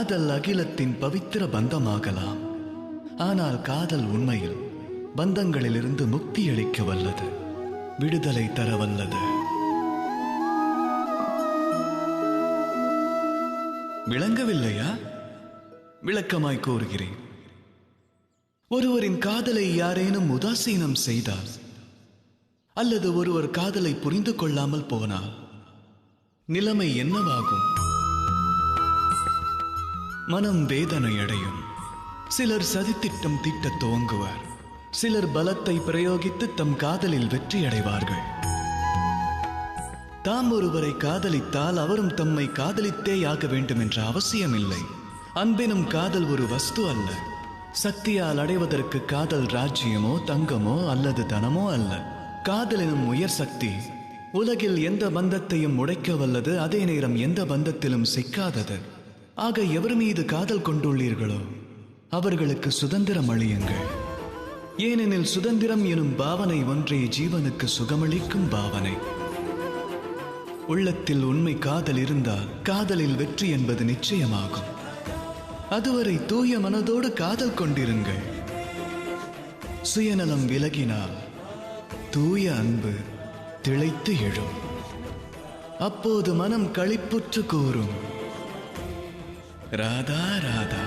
காதல் அகிலத்தின் பவித்திர பந்தமாகலாம். ஆனால் காதல் உண்மையில் பந்தங்களிலிருந்து முக்தி அளிக்க வல்லது, விடுதலை தர வல்லது. விளங்கவில்லையா? விளக்கமாய் கூறுகிறேன். ஒருவரின் காதலை யாரேனும் உதாசீனம் செய்தால், அல்லது ஒருவர் காதலை புரிந்து கொள்ளாமல் போனால் நிலைமை என்னவாகும்? மனம் வேதனை அடையும். சிலர் சதித்திட்டம் தீட்டத் துவங்குவார். சிலர் பலத்தை பிரயோகித்து தம் காதலில் வெற்றி அடைவார்கள். தாம் ஒருவரை காதலித்தால் அவரும் தம்மை காதலித்தேயாக வேண்டும் என்ற அவசியமில்லை. அன்பெனும் காதல் ஒரு வஸ்து அல்ல. சக்தியால் அடைவதற்கு காதல் ராஜ்யமோ தங்கமோ அல்லது தனமோ அல்ல. காதல் எனும் உயர் சக்தி உலகில் எந்த பந்தத்தையும் உடைக்க வல்லது, அதே நேரம் எந்த பந்தத்திலும் சிக்காதது. ஆக எவர் மீது காதல் கொண்டுள்ளீர்களோ அவர்களுக்கு சுதந்திரம் அளியுங்கள். ஏனெனில் சுதந்திரம் எனும் பாவனை ஒன்றே ஜீவனுக்கு சுகமளிக்கும் பாவனை. உள்ளத்தில் உண்மை காதல் இருந்தால் காதலில் வெற்றி என்பது நிச்சயமாகும். அதுவரை தூய மனதோடு காதல் கொண்டிருங்கள். சுயநலம் விலகினால் தூய அன்பு திளைத்து எழும். அப்போது மனம் களிப்புற்று கூறும், ராதா ராதா.